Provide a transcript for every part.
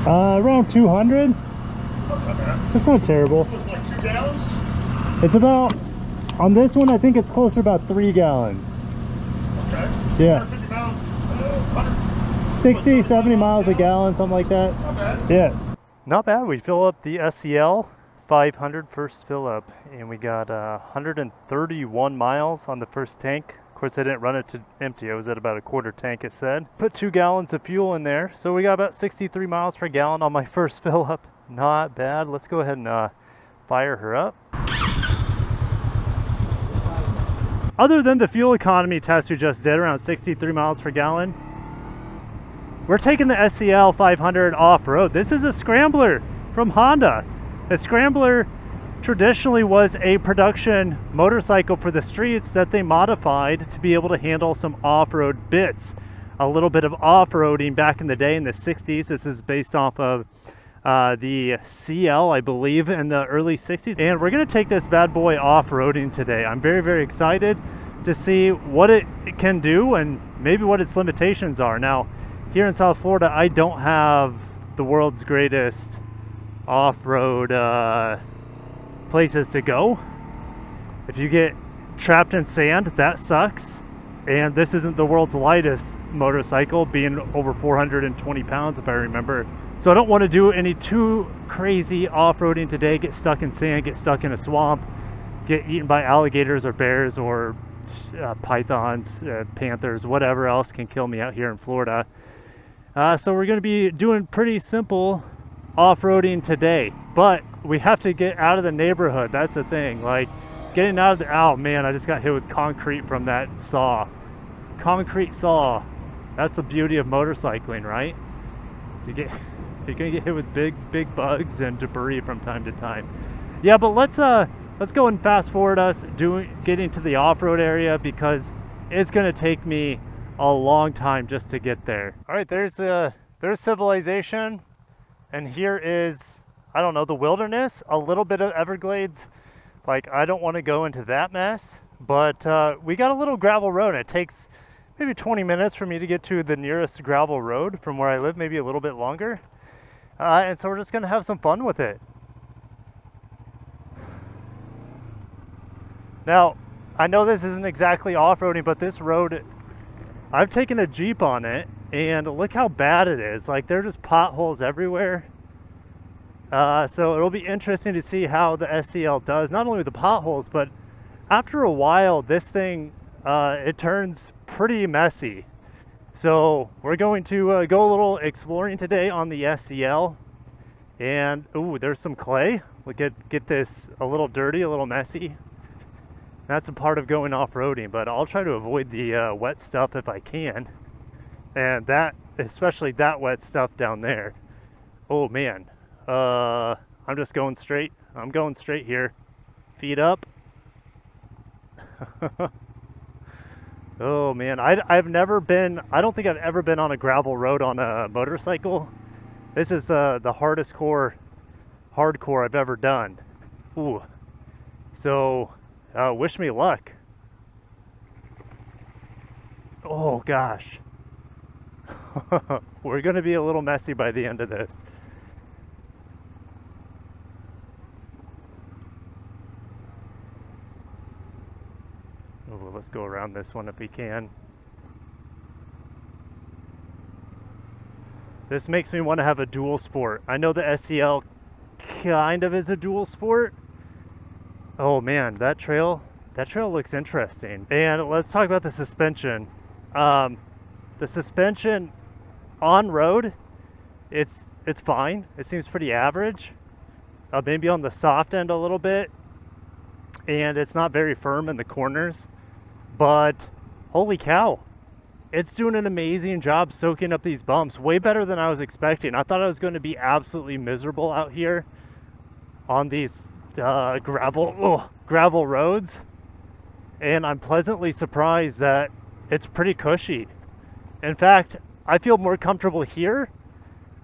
Around 200. That's not bad. It's not terrible. It's like 2 gallons? It's about, on this one, I think it's closer about 3 gallons. Okay. Yeah. 150 pounds, 100. 60, 70 miles a gallon, something like that. Not bad. Yeah. Not bad. We fill up the SCL500 first fill up, and we got 131 miles on the first tank. Of course, I didn't run it to empty. I was at about a quarter tank, it said. Put 2 gallons of fuel in there, so we got about 63 miles per gallon on my first fill up. Not bad. Let's go ahead and fire her up. Other than the fuel economy test we just did, around 63 miles per gallon, we're taking the SCL500 off-road. This is a scrambler from Honda. A scrambler traditionally was a production motorcycle for the streets that they modified to be able to handle some off-road bits. A little bit of off-roading back in the day in the 60s. This is based off of the CL, I believe, in the early 60s. And we're going to take this bad boy off-roading today. I'm very, very excited to see what it can do and maybe what its limitations are. Now, here in South Florida, I don't have the world's greatest off-road places to go. If you get trapped in sand, that sucks. And this isn't the world's lightest motorcycle, being over 420 pounds, if I remember. So I don't want to do any too crazy off-roading today, get stuck in sand, get stuck in a swamp, get eaten by alligators or bears or pythons, panthers, whatever else can kill me out here in Florida. So we're going to be doing pretty simple off-roading today, but we have to get out of the neighborhood. That's the thing. Like getting out of the, oh man, I just got hit with concrete from that saw. Concrete saw. That's the beauty of motorcycling, right? So you're gonna get hit with big bugs and debris from time to time. Yeah, but let's go and fast forward us getting to the off-road area, because it's gonna take me a long time just to get there. All right, there's civilization, and here is, I don't know, the wilderness, a little bit of Everglades. Like, I don't want to go into that mess, but we got a little gravel road. It takes maybe 20 minutes for me to get to the nearest gravel road from where I live, maybe a little bit longer. And so we're just gonna have some fun with it. Now, I know this isn't exactly off-roading, but this road, I've taken a Jeep on it, and look how bad it is. Like, there are just potholes everywhere. So it'll be interesting to see how the SCL does, not only with the potholes, but after a while, this thing, it turns pretty messy. So we're going to go a little exploring today on the SCL. And, ooh, there's some clay. We'll get this a little dirty, a little messy. That's a part of going off-roading, but I'll try to avoid the wet stuff if I can. And that, especially that wet stuff down there. Oh man, I'm just going straight. I'm going straight here. Feet up. Oh man, I've never been, I don't think I've ever been on a gravel road on a motorcycle. This is the hardest hardcore I've ever done. Ooh. So, wish me luck. Oh gosh. We're gonna be a little messy by the end of this. Oh, let's go around this one if we can. This makes me want to have a dual sport. I know the SCL kind of is a dual sport. Oh man, that trail looks interesting. And let's talk about the suspension. The suspension on road, it's fine. It seems pretty average. Maybe on the soft end a little bit. And it's not very firm in the corners. But holy cow, it's doing an amazing job soaking up these bumps. Way better than I was expecting. I thought I was going to be absolutely miserable out here on these gravel roads. And I'm pleasantly surprised that it's pretty cushy. In fact, I feel more comfortable here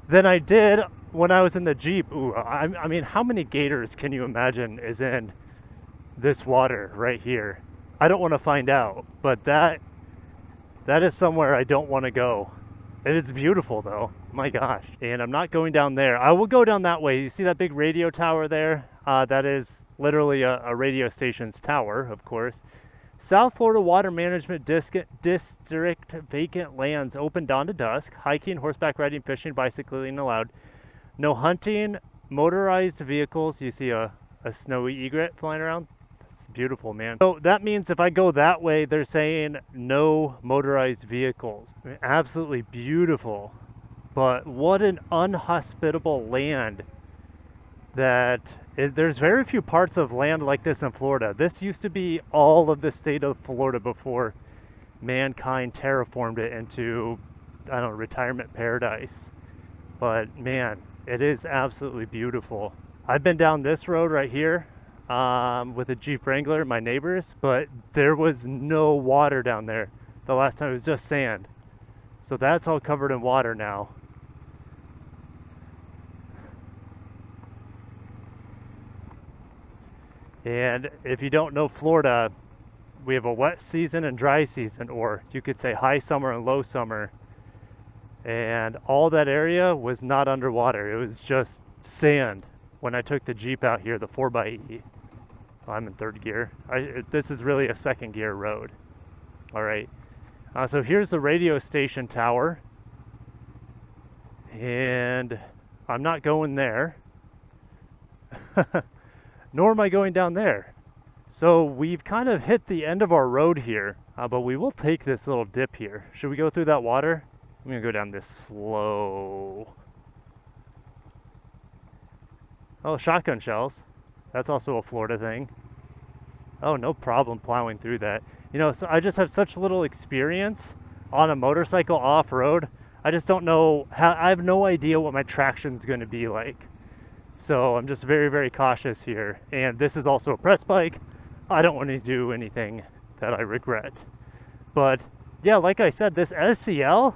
than I did when I was in the Jeep. Ooh, I mean, how many gators can you imagine is in this water right here? I don't want to find out, but that is somewhere I don't want to go. And it's beautiful though, my gosh. And I'm not going down there. I will go down that way. You see that big radio tower there? That is literally a radio station's tower, of course. South Florida Water Management District vacant lands open dawn to dusk. Hiking, horseback riding, fishing, bicycling allowed. No hunting, motorized vehicles. You see a snowy egret flying around. That's beautiful, man. So that means if I go that way, they're saying no motorized vehicles. I mean, absolutely beautiful. But what an unhospitable land there's very few parts of land like this in Florida. This used to be all of the state of Florida before mankind terraformed it into, I don't know, retirement paradise. But man, it is absolutely beautiful. I've been down this road right here with a Jeep Wrangler, my neighbors, but there was no water down there. The last time it was just sand. So that's all covered in water now. And if you don't know Florida, we have a wet season and dry season, or you could say high summer and low summer. And all that area was not underwater. It was just sand when I took the Jeep out here, the 4xe. I'm in third gear. This is really a second gear road. All right. So here's the radio station tower. And I'm not going there. Nor am I going down there. So we've kind of hit the end of our road here, but we will take this little dip here. Should we go through that water? I'm gonna go down this slow. Oh, shotgun shells. That's also a Florida thing. Oh, no problem plowing through that. You know, so I just have such little experience on a motorcycle off-road. I just don't know I have no idea what my traction's gonna be like. So I'm just very, very cautious here. And this is also a press bike. I don't want to do anything that I regret. But yeah, like I said, this SCL,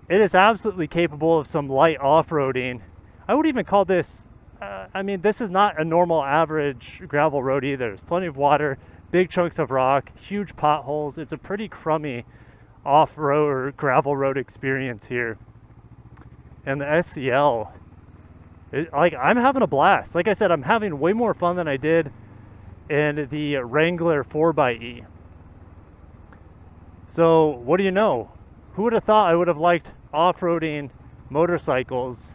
it is absolutely capable of some light off-roading. I would even call this, I mean, this is not a normal average gravel road either. There's plenty of water, big chunks of rock, huge potholes. It's a pretty crummy off-road or gravel road experience here. And the SCL, like, I'm having a blast. Like I said, I'm having way more fun than I did in the Wrangler 4xe. So what do you know? Who would have thought I would have liked off-roading motorcycles?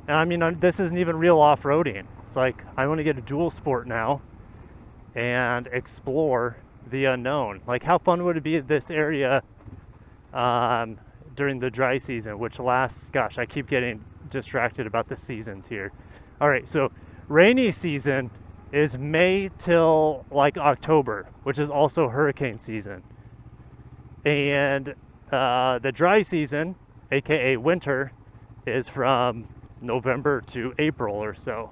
And I mean, this isn't even real off-roading. It's like, I want to get a dual sport now and explore the unknown. Like, how fun would it be in this area during the dry season, which lasts, gosh, I keep getting distracted about the seasons here. All right, so rainy season is May till like October, which is also hurricane season. And the dry season, aka winter, is from November to April or so.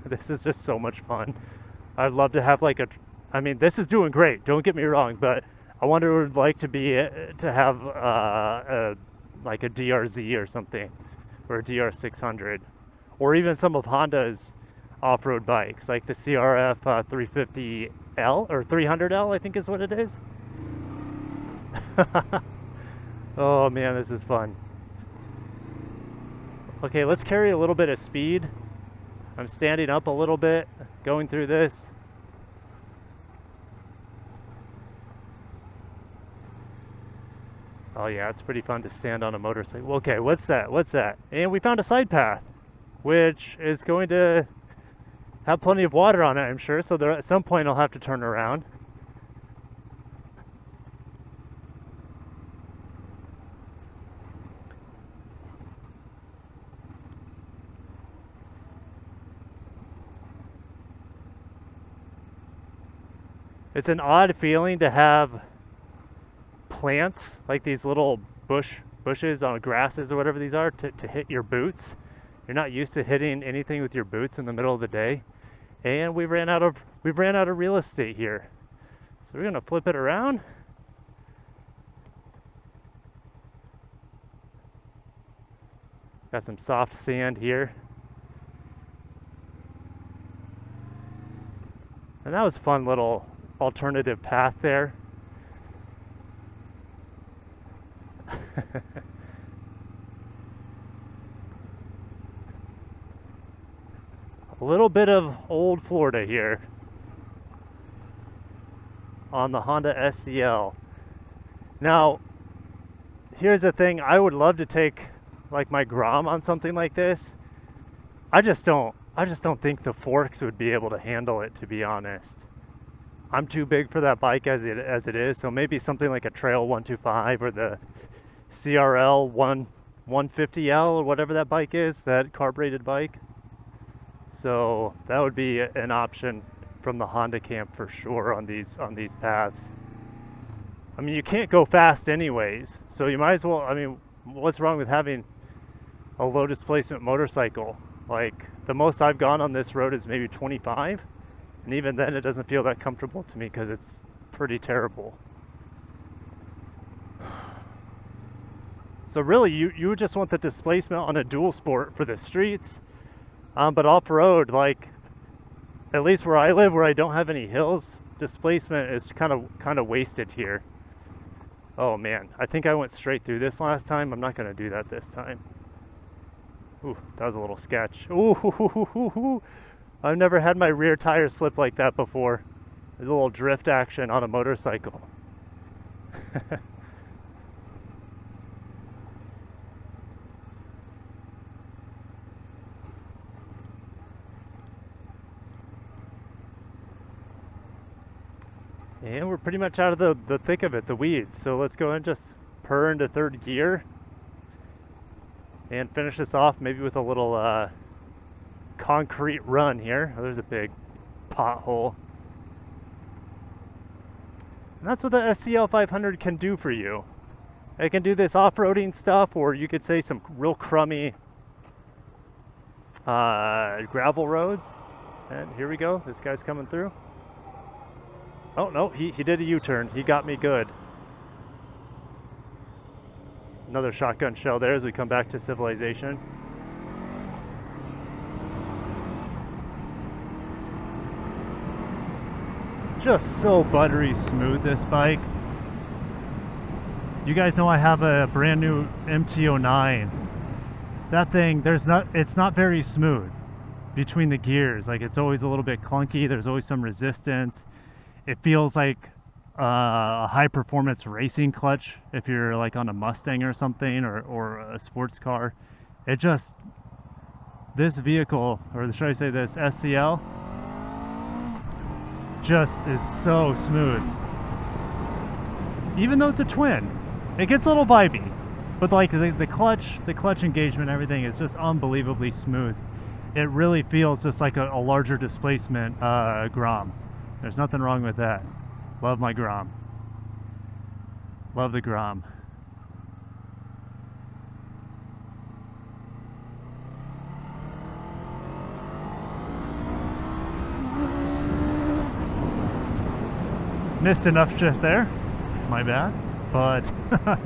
This is just so much fun. I'd love to have like I mean, this is doing great, don't get me wrong, but I wonder what it would like to be to have like a DRZ or something, or a DR600, or even some of Honda's off-road bikes, like the CRF 350L or 300L, I think is what it is. Oh man, this is fun. Okay, let's carry a little bit of speed. I'm standing up a little bit, going through this. Oh yeah, it's pretty fun to stand on a motorcycle. Okay, what's that? What's that? And we found a side path, which is going to have plenty of water on it, I'm sure. So there, at some point I'll have to turn around. It's an odd feeling to have plants, like these little bushes on grasses or whatever these are, to hit your boots. You're not used to hitting anything with your boots in the middle of the day. And we've ran out of real estate here. So we're gonna flip it around. Got some soft sand here. And that was a fun little alternative path there. A little bit of old Florida here on the Honda SCL. Now, here's the thing, I would love to take like my Grom on something like this. I just don't think the forks would be able to handle it, to be honest. I'm too big for that bike as it is, so maybe something like a Trail 125 or the CRL 150L or whatever that bike is, that carbureted bike. So that would be an option from the Honda camp for sure on these paths. I mean, you can't go fast anyways, so you might as well, I mean, what's wrong with having a low displacement motorcycle? Like, the most I've gone on this road is maybe 25, and even then it doesn't feel that comfortable to me because it's pretty terrible. So really, you just want the displacement on a dual sport for the streets, but off-road, like, at least where I live, where I don't have any hills, displacement is kind of wasted here. Oh man, I think I went straight through this last time. I'm not going to do that this time. Ooh, that was a little sketch. Ooh, I've never had my rear tire slip like that before. There's a little drift action on a motorcycle. And we're pretty much out of the thick of it, the weeds. So let's go and just purr into third gear and finish this off maybe with a little concrete run here. Oh, there's a big pothole. And that's what the SCL500 can do for you. It can do this off-roading stuff, or you could say some real crummy gravel roads. And here we go, this guy's coming through. Oh no, he did a U-turn. He got me good. Another shotgun shell there as we come back to civilization. Just so buttery smooth, this bike. You guys know I have a brand new MT-09. That thing, it's not very smooth between the gears. Like, it's always a little bit clunky. There's always some resistance. It feels like a high performance racing clutch if you're like on a Mustang or something, or a sports car. This vehicle, or should I say this SCL, just is so smooth. Even though it's a twin, it gets a little vibey, but like the clutch engagement, everything is just unbelievably smooth. It really feels just like a larger displacement Grom. There's nothing wrong with that. Love my Grom. Love the Grom. Missed enough shift there. It's my bad, but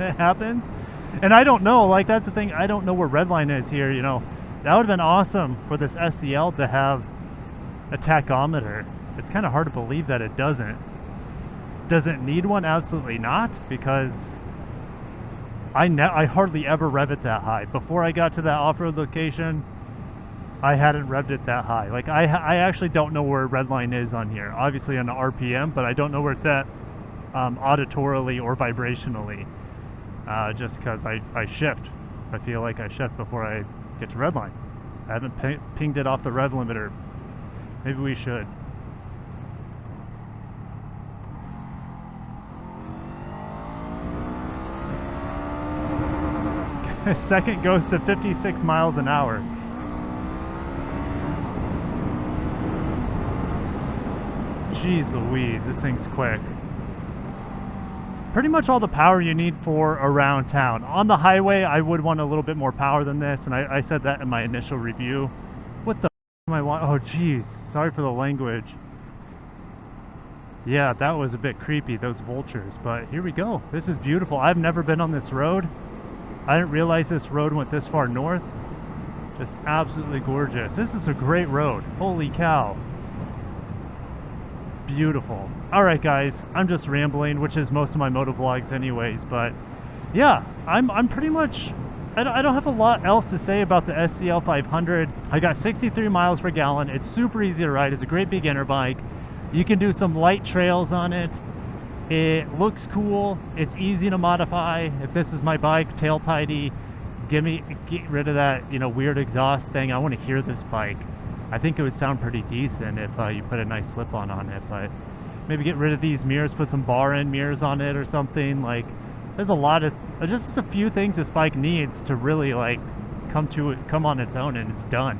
it happens. And I don't know, like, that's the thing, I don't know where redline is here, you know. That would have been awesome for this SCL to have a tachometer. It's kind of hard to believe that it doesn't. Does it need one? Absolutely not, because I hardly ever rev it that high. Before I got to that off-road location, I hadn't revved it that high. Like, I actually don't know where redline is on here. Obviously on the RPM, but I don't know where it's at auditorily or vibrationally. Just because I shift. I feel like I shift before I get to redline. I haven't pinged it off the rev limiter. Maybe we should. Second goes to 56 miles an hour. Jeez Louise, this thing's quick. Pretty much all the power you need for around town. On the highway, I would want a little bit more power than this, and I said that in my initial review. What the am I want? Oh geez, sorry for the language. Yeah, that was a bit creepy, those vultures, but here we go. This is beautiful. I've never been on this road. I didn't realize this road went this far north. Just absolutely gorgeous. This is a great road. Holy cow. Beautiful. All right, guys, I'm just rambling, which is most of my motovlogs anyways, but yeah, I'm pretty much, I don't have a lot else to say about the SCL500. I got 63 miles per gallon. It's super easy to ride. It's a great beginner bike. You can do some light trails on it. It looks cool. It's easy to modify. If this is my bike, tail tidy, get rid of that, you know, weird exhaust thing. I want to hear this bike. I think it would sound pretty decent if you put a nice slip-on on it, but maybe get rid of these mirrors, put some bar-end mirrors on it or something. Like, there's a lot of, just a few things this bike needs to really like come on its own, and it's done.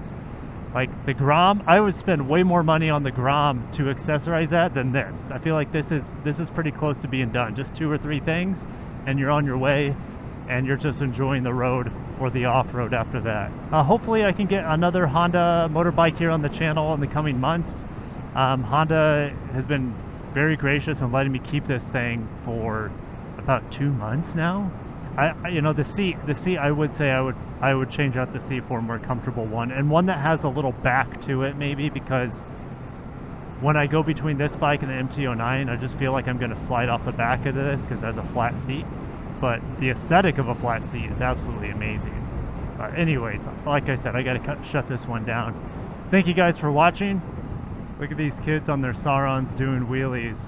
Like the Grom, I would spend way more money on the Grom to accessorize that than this. I feel like this is pretty close to being done. Just 2 or 3 things and you're on your way, and you're just enjoying the road or the off-road after that. Hopefully I can get another Honda motorbike here on the channel in the coming months. Honda has been very gracious in letting me keep this thing for about 2 months now. You know, the seat, I would say I would change out the seat for a more comfortable one, and one that has a little back to it, maybe, because when I go between this bike and the MT-09, I just feel like I'm going to slide off the back of this because it has a flat seat. But the aesthetic of a flat seat is absolutely amazing. Anyways, like I said, I got to shut this one down. Thank you guys for watching. Look at these kids on their Saurons doing wheelies.